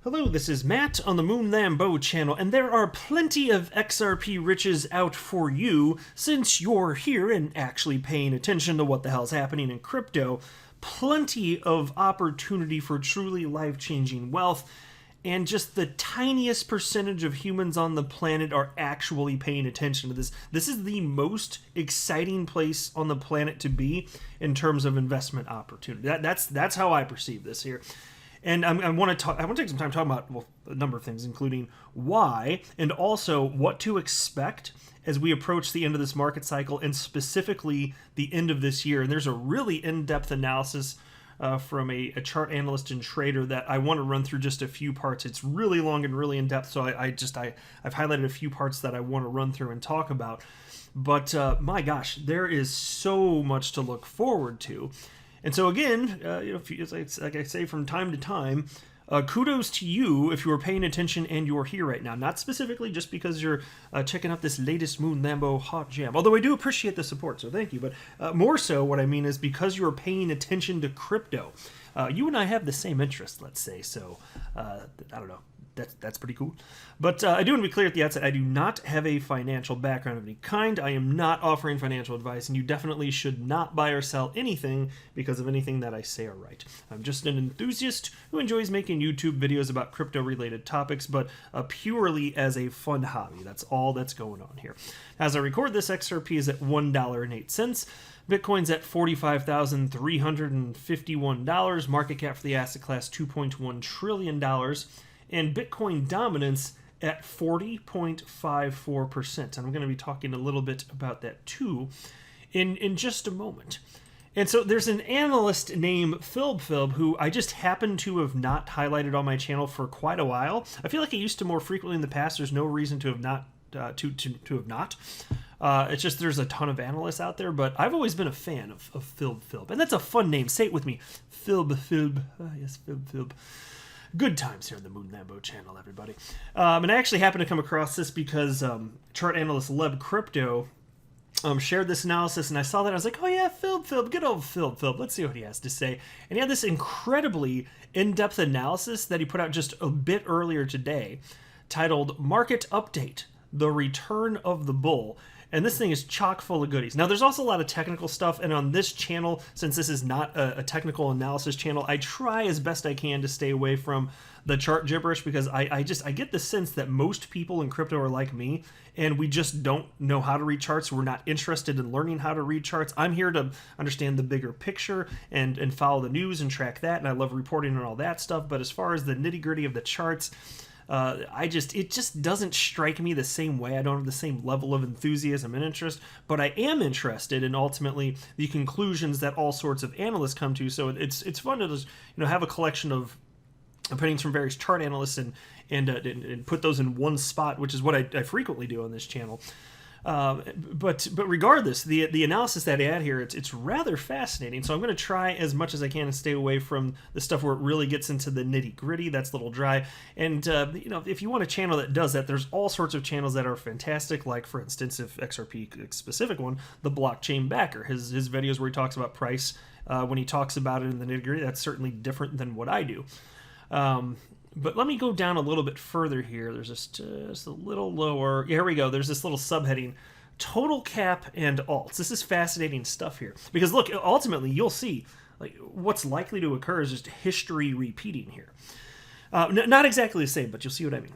Hello, this is Matt on the Moon Lambeau channel, and there are plenty of XRP riches out for you since you're here and actually paying attention to what the hell's happening in crypto. Plenty of opportunity for truly life-changing wealth, and just the tiniest percentage of humans on the planet are actually paying attention to this. This is the most exciting place on the planet to be in terms of investment opportunity. That's how I perceive this here. And I want to take some time talking about a number of things, including why and also what to expect as we approach the end of this market cycle and specifically the end of this year. And there's a really in-depth analysis from a chart analyst and trader that I want to run through just a few parts. It's really long and really in-depth, so I've highlighted a few parts that I want to run through and talk about. But my gosh, there is so much to look forward to. And so again, like I say from time to time, kudos to you if you are paying attention and you're here right now. Not specifically just because you're checking out this latest Moon Lambeau hot jam, although I do appreciate the support, so thank you. But more so what I mean is because you're paying attention to crypto. You and I have the same interest, let's say, so I don't know. That's pretty cool. But I do want to be clear at the outset, I do not have a financial background of any kind. I am not offering financial advice, and you definitely should not buy or sell anything because of anything that I say or write. I'm just an enthusiast who enjoys making YouTube videos about crypto-related topics, but purely as a fun hobby. That's all that's going on here. As I record this, XRP is at $1.08. Bitcoin's at $45,351. Market cap for the asset class, $2.1 trillion. And Bitcoin dominance at 40.54%. And I'm going to be talking a little bit about that too in just a moment. And so there's an analyst named Philb who I just happen to have not highlighted on my channel for quite a while. I feel like I used to more frequently in the past. There's no reason to have not. It's just there's a ton of analysts out there, but I've always been a fan of Philb. And that's a fun name. Say it with me. Philb. Yes, Philb. Good times here on the Moon Lambeau channel, everybody. And I actually happened to come across this because chart analyst Leb Crypto shared this analysis, and I saw that. I was like, oh yeah, Philb, good old Philb. Let's see what he has to say. And he had this incredibly in-depth analysis that he put out just a bit earlier today titled Market Update, The Return of the Bull. And this thing is chock full of goodies. Now, there's also a lot of technical stuff, and on this channel, since this is not a technical analysis channel, I try as best I can to stay away from the chart gibberish because I get the sense that most people in crypto are like me, and we just don't know how to read charts. We're not interested in learning how to read charts. I'm here to understand the bigger picture and follow the news and track that, and I love reporting on all that stuff. But as far as the nitty-gritty of the charts, it just doesn't strike me the same way. I don't have the same level of enthusiasm and interest, but I am interested in ultimately the conclusions that all sorts of analysts come to. So it's fun to just, have a collection of opinions from various chart analysts and put those in one spot, which is what I frequently do on this channel. But regardless, the analysis that I had here, it's rather fascinating. So I'm going to try as much as I can to stay away from the stuff where it really gets into the nitty gritty. That's a little dry. And if you want a channel that does that, there's all sorts of channels that are fantastic. Like for instance, if XRP specific one, the Blockchain Backer, his videos where he talks about price when he talks about it in the nitty gritty, that's certainly different than what I do. But let me go down a little bit further here. There's just a little lower. Here we go. There's this little subheading, Total Cap and Alts. This is fascinating stuff here. Because look, ultimately, you'll see what's likely to occur is just history repeating here. Not exactly the same, but you'll see what I mean.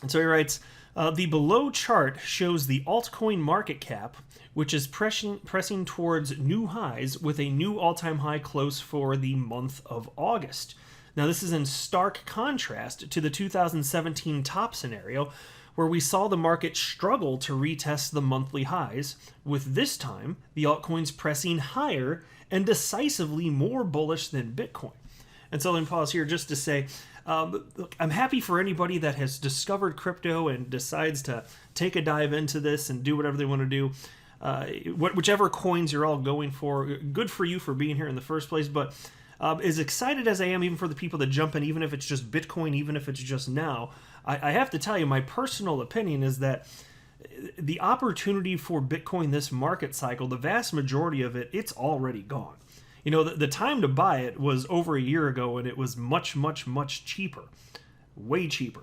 And so he writes, the below chart shows the altcoin market cap, which is pressing towards new highs with a new all-time high close for the month of August. Now, this is in stark contrast to the 2017 top scenario, where we saw the market struggle to retest the monthly highs, with this time the altcoins pressing higher and decisively more bullish than Bitcoin. And so let me pause here just to say, look, I'm happy for anybody that has discovered crypto and decides to take a dive into this and do whatever they want to do. Whichever coins you're all going for, good for you for being here in the first place, but as excited as I am even for the people that jump in, even if it's just Bitcoin, even if it's just now, I have to tell you, my personal opinion is that the opportunity for Bitcoin this market cycle, the vast majority of it, it's already gone. The time to buy it was over a year ago, and it was much, much, much cheaper. way cheaper.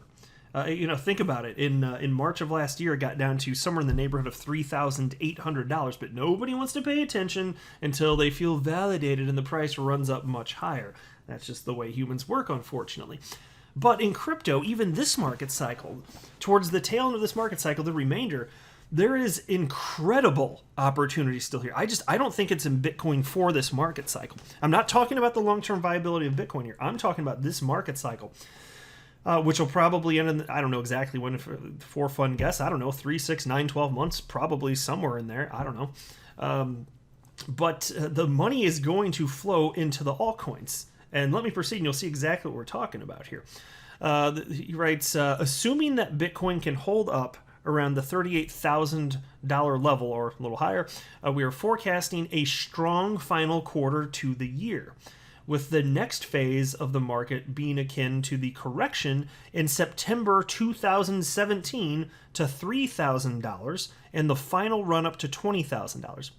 Think about it. In March of last year, it got down to somewhere in the neighborhood of $3,800, but nobody wants to pay attention until they feel validated and the price runs up much higher. That's just the way humans work, unfortunately. But in crypto, even this market cycle, towards the tail end of this market cycle, the remainder, there is incredible opportunity still here. I don't think it's in Bitcoin for this market cycle. I'm not talking about the long-term viability of Bitcoin here. I'm talking about this market cycle. Which will probably end in, I don't know exactly when, for a fun guess, I don't know, 3, 6, 9, 12 months, probably somewhere in there, I don't know. But the money is going to flow into the altcoins. And let me proceed and you'll see exactly what we're talking about here. He writes, assuming that Bitcoin can hold up around the $38,000 level or a little higher, we are forecasting a strong final quarter to the year, with the next phase of the market being akin to the correction in September 2017 to $3,000 and the final run up to $20,000.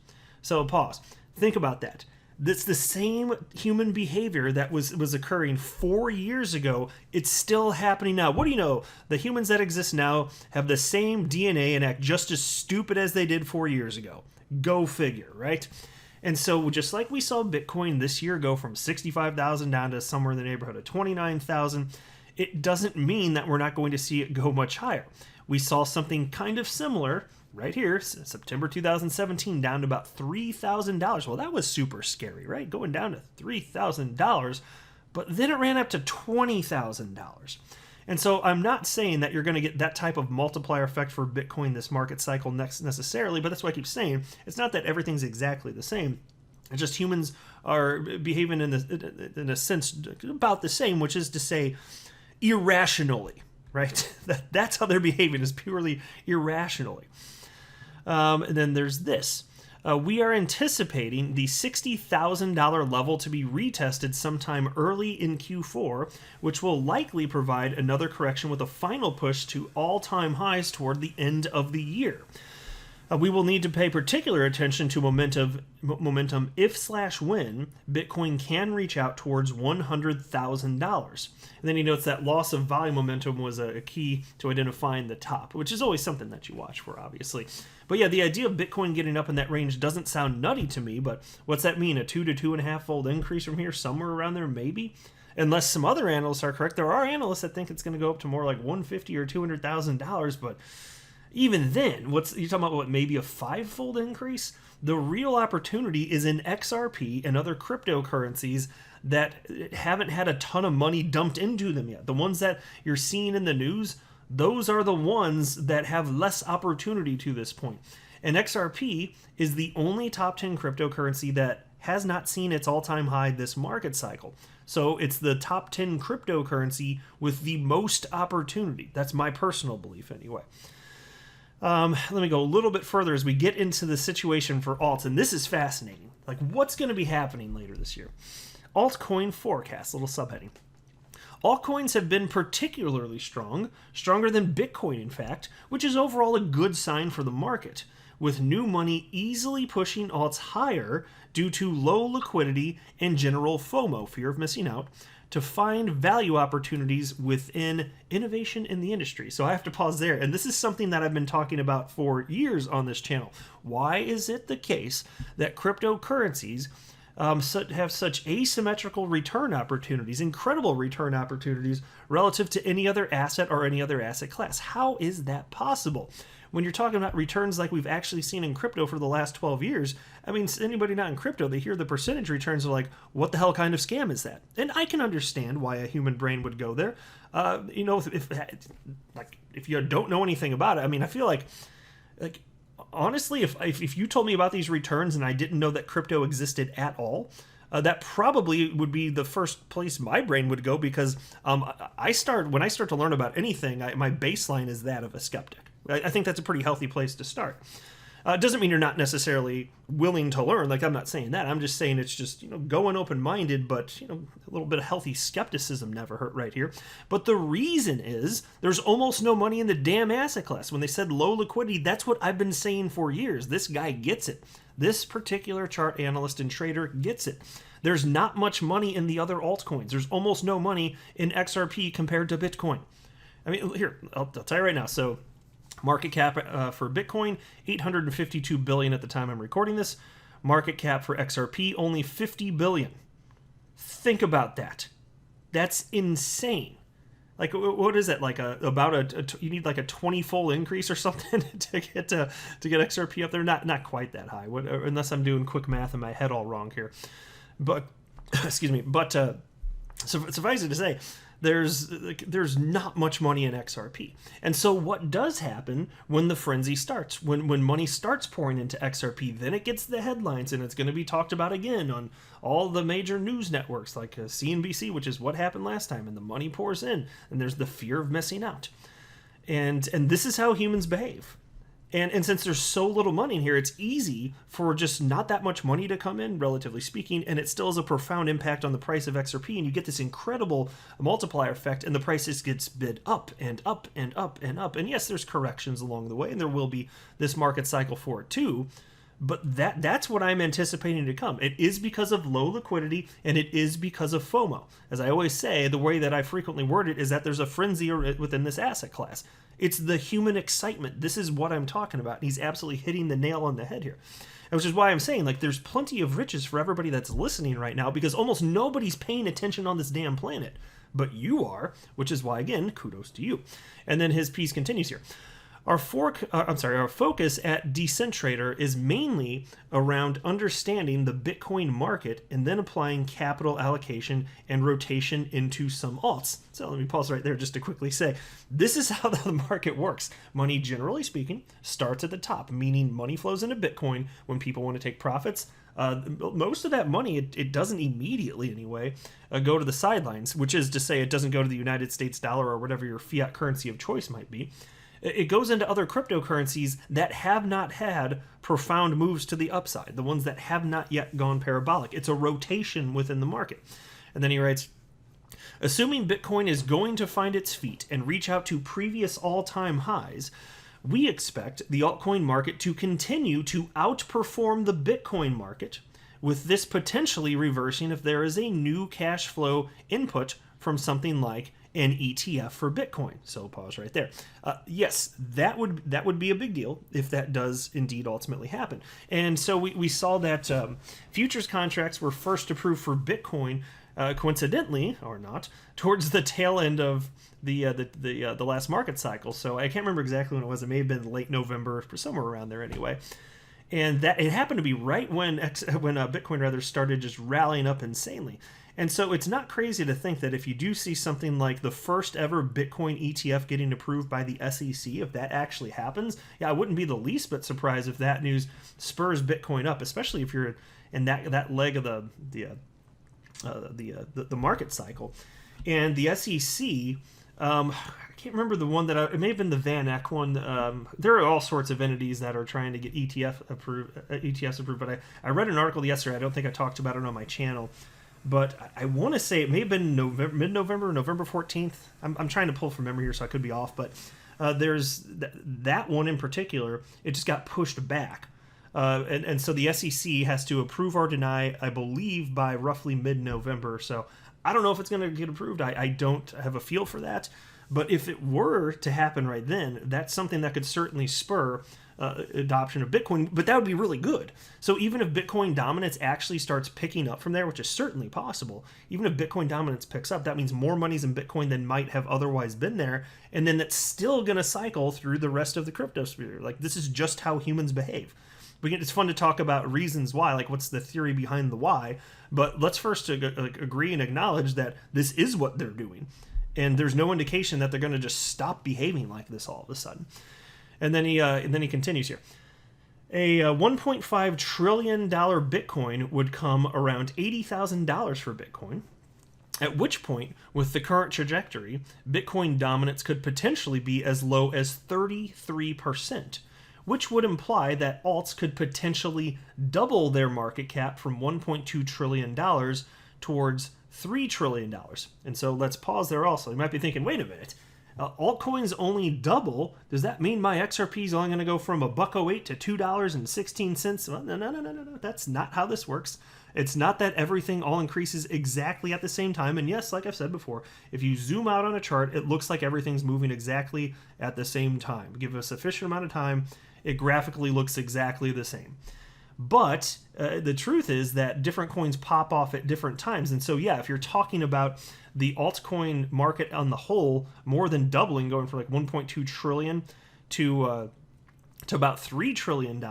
So pause. Think about that. It's the same human behavior that was occurring 4 years ago. It's still happening now. What do you know? The humans that exist now have the same DNA and act just as stupid as they did 4 years ago. Go figure, right? And so just like we saw Bitcoin this year go from 65,000 down to somewhere in the neighborhood of 29,000, it doesn't mean that we're not going to see it go much higher. We saw something kind of similar right here, September 2017, down to about $3,000. Well, that was super scary, right? Going down to $3,000, but then it ran up to $20,000. And so I'm not saying that you're going to get that type of multiplier effect for Bitcoin this market cycle next necessarily, but that's why I keep saying it's not that everything's exactly the same. It's just humans are behaving in a sense about the same, which is to say irrationally, right? That's how they're behaving, is purely irrationally. And then there's this. We are anticipating the $60,000 level to be retested sometime early in Q4, which will likely provide another correction with a final push to all-time highs toward the end of the year. We will need to pay particular attention to momentum if/when Bitcoin can reach out towards $100,000. And then he notes that loss of volume momentum was a key to identifying the top, which is always something that you watch for, obviously. But yeah, the idea of Bitcoin getting up in that range doesn't sound nutty to me, but what's that mean? A 2 to 2.5 fold increase from here, somewhere around there, maybe? Unless some other analysts are correct. There are analysts that think it's going to go up to more like $150,000 or $200,000, but even then, you're talking about what, maybe a 5-fold increase? The real opportunity is in XRP and other cryptocurrencies that haven't had a ton of money dumped into them yet. The ones that you're seeing in the news, those are the ones that have less opportunity to this point. And XRP is the only top 10 cryptocurrency that has not seen its all-time high this market cycle. So it's the top 10 cryptocurrency with the most opportunity. That's my personal belief anyway. Let me go a little bit further as we get into the situation for alts, and this is fascinating. Like, what's going to be happening later this year? Altcoin forecast, little subheading. Altcoins have been particularly strong, stronger than Bitcoin, in fact, which is overall a good sign for the market, with new money easily pushing alts higher due to low liquidity and general FOMO, fear of missing out, to find value opportunities within innovation in the industry. So I have to pause there. And this is something that I've been talking about for years on this channel. Why is it the case that cryptocurrencies have such asymmetrical return opportunities, incredible return opportunities relative to any other asset or any other asset class? How is that possible? When you're talking about returns like we've actually seen in crypto for the last 12 years, I mean, anybody not in crypto, they hear the percentage returns are like, what the hell kind of scam is that? And I can understand why a human brain would go there. If you don't know anything about it, I mean, I feel like honestly, if you told me about these returns and I didn't know that crypto existed at all, that probably would be the first place my brain would go, because when I start to learn about anything, my baseline is that of a skeptic. I think that's a pretty healthy place to start. It doesn't mean you're not necessarily willing to learn. Like, I'm not saying that. I'm just saying it's just, going open-minded, but, a little bit of healthy skepticism never hurt right here. But the reason is there's almost no money in the damn asset class. When they said low liquidity, that's what I've been saying for years. This guy gets it. This particular chart analyst and trader gets it. There's not much money in the other altcoins. There's almost no money in XRP compared to Bitcoin. I mean, here, I'll tell you right now. So market cap for Bitcoin, 852 billion at the time I'm recording this. Market cap for XRP, only 50 billion. Think about that. That's insane. Like, what is it? Like you need like a 20-fold increase or something to get XRP up there. Not quite that high, unless I'm doing quick math in my head all wrong here. But excuse me. But suffice it to say, there's not much money in XRP. And so what does happen when the frenzy starts? When money starts pouring into XRP, then it gets the headlines, and it's going to be talked about again on all the major news networks like CNBC, which is what happened last time, and the money pours in, and there's the fear of missing out. And this is how humans behave. And since there's so little money in here, it's easy for just not that much money to come in, relatively speaking, and it still has a profound impact on the price of XRP, and you get this incredible multiplier effect, and the price just gets bid up and up and up and up. And yes, there's corrections along the way, and there will be this market cycle for it too, but that's what I'm anticipating to come. It is because of low liquidity, and it is because of FOMO. As I always say, the way that I frequently word it is that there's a frenzy within this asset class. It's the human excitement. This is what I'm talking about. And he's absolutely hitting the nail on the head here. Which is why I'm saying, like, there's plenty of riches for everybody that's listening right now, because almost nobody's paying attention on this damn planet. But you are, which is why, again, kudos to you. And then his piece continues here. Our focus at Decentrator is mainly around understanding the Bitcoin market and then applying capital allocation and rotation into some alts. So let me pause right there just to quickly say, this is how the market works. Money, generally speaking, starts at the top, meaning money flows into Bitcoin when people want to take profits. Most of that money, it doesn't immediately anyway go to the sidelines, which is to say it doesn't go to the United States dollar or whatever your fiat currency of choice might be. It goes into other cryptocurrencies that have not had profound moves to the upside, the ones that have not yet gone parabolic. It's a rotation within the market. And then he writes, assuming Bitcoin is going to find its feet and reach out to previous all-time highs, we expect the altcoin market to continue to outperform the Bitcoin market, with this potentially reversing if there is a new cash flow input from something like an ETF for Bitcoin. So pause right there. Yes, that would be a big deal if that does indeed ultimately happen. And so we saw that futures contracts were first approved for Bitcoin, coincidentally or not, towards the tail end of the last market cycle. So I can't remember exactly when it was. It may have been late November, somewhere around there anyway. And that it happened to be right when Bitcoin started just rallying up insanely. And so it's not crazy to think that if you do see something like the first ever Bitcoin ETF getting approved by the SEC, if that actually happens, yeah, I wouldn't be the least bit surprised if that news spurs Bitcoin up, especially if you're in that leg of the market cycle. And the SEC, I can't remember the one it may have been the Van Eck one. There are all sorts of entities that are trying to get ETFs approved. But I read an article yesterday. I don't think I talked about it on my channel. But I want to say it may have been mid-November, November 14th. I'm trying to pull from memory here, so I could be off. But there's that one in particular. It just got pushed back. And so the SEC has to approve or deny, I believe, by roughly mid-November. So I don't know if it's going to get approved. I don't have a feel for that. But if it were to happen right then, that's something that could certainly spur adoption of Bitcoin, but that would be really good. So even if Bitcoin dominance actually starts picking up from there, which is certainly possible, even if Bitcoin dominance picks up, that means more money's in Bitcoin than might have otherwise been there, and then that's still going to cycle through the rest of the crypto sphere. Like, this is just how humans behave. It's fun to talk about reasons why, like what's the theory behind the why, but let's first agree and acknowledge that this is what they're doing, and there's no indication that they're going to just stop behaving like this all of a sudden. And then he continues here. A $1.5 trillion Bitcoin would come around $80,000 for Bitcoin, at which point, with the current trajectory, Bitcoin dominance could potentially be as low as 33%, which would imply that alts could potentially double their market cap from $1.2 trillion towards $3 trillion. And so let's pause there also. You might be thinking, wait a minute. Altcoins only double. Does that mean my XRP is only going to go from $1.08 to $2.16? Well, no. That's not how this works. It's not that everything all increases exactly at the same time. And yes, like I've said before, if you zoom out on a chart, it looks like everything's moving exactly at the same time. Give a sufficient amount of time, it graphically looks exactly the same. But the truth is that different coins pop off at different times. And so, yeah, if you're talking about the altcoin market on the whole more than doubling, going from like 1.2 trillion to about $3 trillion,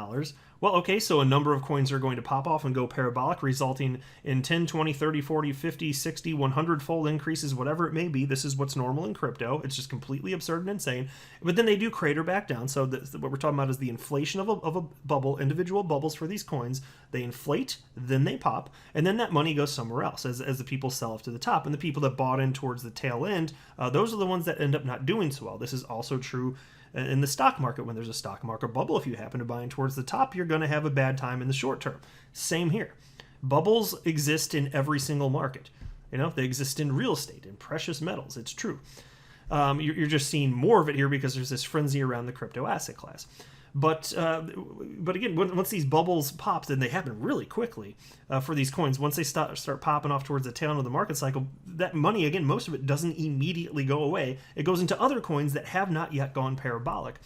well, okay, so a number of coins are going to pop off and go parabolic, resulting in 10, 20, 30, 40, 50, 60, 100-fold increases, whatever it may be. This is what's normal in crypto. It's just completely absurd and insane. But then they do crater back down. So what we're talking about is the inflation of a bubble, individual bubbles for these coins. They inflate, then they pop, and then that money goes somewhere else as the people sell off to the top. And the people that bought in towards the tail end, those are the ones that end up not doing so well. This is also true in the stock market. When there's a stock market bubble, if you happen to buy in towards the top, you're going to have a bad time in the short term. Same here. Bubbles exist in every single market. They exist in real estate, in precious metals. It's true. You're just seeing more of it here because there's this frenzy around the crypto asset class. But again, once these bubbles pop, then they happen really quickly for these coins. Once they start popping off towards the tail end of the market cycle, that money, again, most of it doesn't immediately go away. It goes into other coins that have not yet gone parabolic.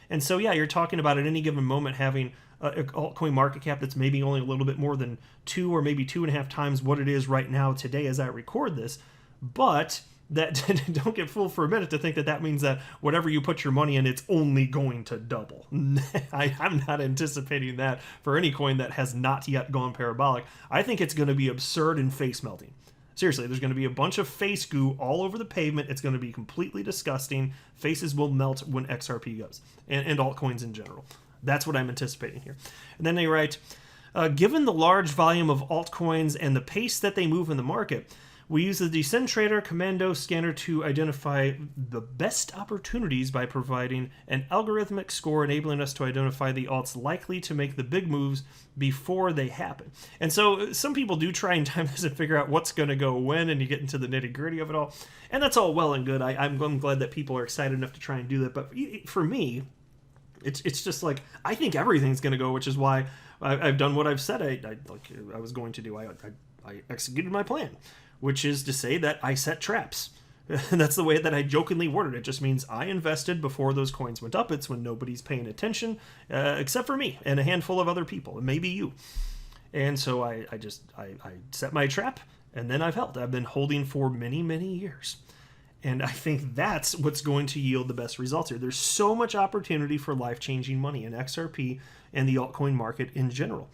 And so, yeah, you're talking about at any given moment having an altcoin market cap that's maybe only a little bit more than 2 or maybe 2.5 times what it is right now today as I record this. But that don't get fooled for a minute to think that means that whatever you put your money in, it's only going to double. I'm not anticipating that for any coin that has not yet gone parabolic. I think it's going to be absurd and face melting. Seriously, there's going to be a bunch of face goo all over the pavement. It's going to be completely disgusting. Faces will melt when XRP goes, and altcoins in general. That's what I'm anticipating here. And then they write, given the large volume of altcoins and the pace that they move in the market, we use the Decentrator Commando Scanner to identify the best opportunities by providing an algorithmic score enabling us to identify the alts likely to make the big moves before they happen. And so some people do try and time this and figure out what's going to go when, and you get into the nitty-gritty of it all. And that's all well and good. I'm glad that people are excited enough to try and do that. But for me, it's just like, I think everything's going to go, which is why I've done what I've said I was going to do. I executed my plan, which is to say that I set traps. That's the way that I jokingly worded it. It just means I invested before those coins went up. It's when nobody's paying attention, except for me and a handful of other people, and maybe you. And so I set my trap, and then I've held. I've been holding for many, many years. And I think that's what's going to yield the best results here. There's so much opportunity for life-changing money in XRP and the altcoin market in general.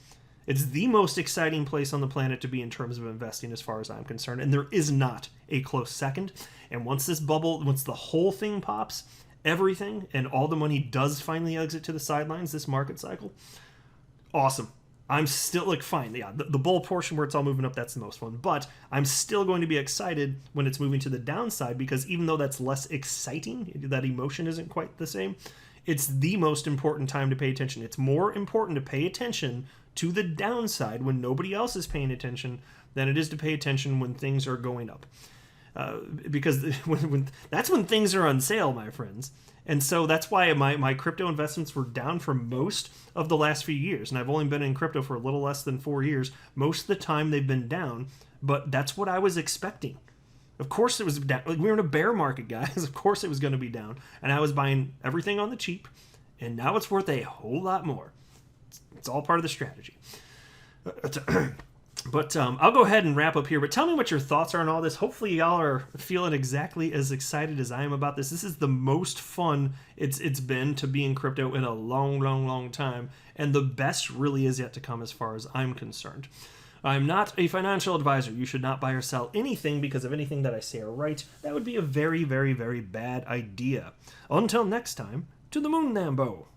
It's the most exciting place on the planet to be in terms of investing as far as I'm concerned, and there is not a close second. And once this bubble, once the whole thing pops, everything and all the money does finally exit to the sidelines, this market cycle, awesome. I'm still, fine, yeah, the bull portion where it's all moving up, that's the most fun, but I'm still going to be excited when it's moving to the downside, because even though that's less exciting, that emotion isn't quite the same, it's the most important time to pay attention. It's more important to pay attention to the downside when nobody else is paying attention than it is to pay attention when things are going up. Because that's when things are on sale, my friends. And so that's why my crypto investments were down for most of the last few years. And I've only been in crypto for a little less than 4 years. Most of the time they've been down, but that's what I was expecting. Of course it was down. We were in a bear market, guys. Of course it was going to be down. And I was buying everything on the cheap. And now it's worth a whole lot more. It's all part of the strategy. But I'll go ahead and wrap up here. But tell me what your thoughts are on all this. Hopefully y'all are feeling exactly as excited as I am about this. This is the most fun it's been to be in crypto in a long, long, long time. And the best really is yet to come as far as I'm concerned. I'm not a financial advisor. You should not buy or sell anything because of anything that I say or write. That would be a very, very, very bad idea. Until next time, to the moon, Nambo.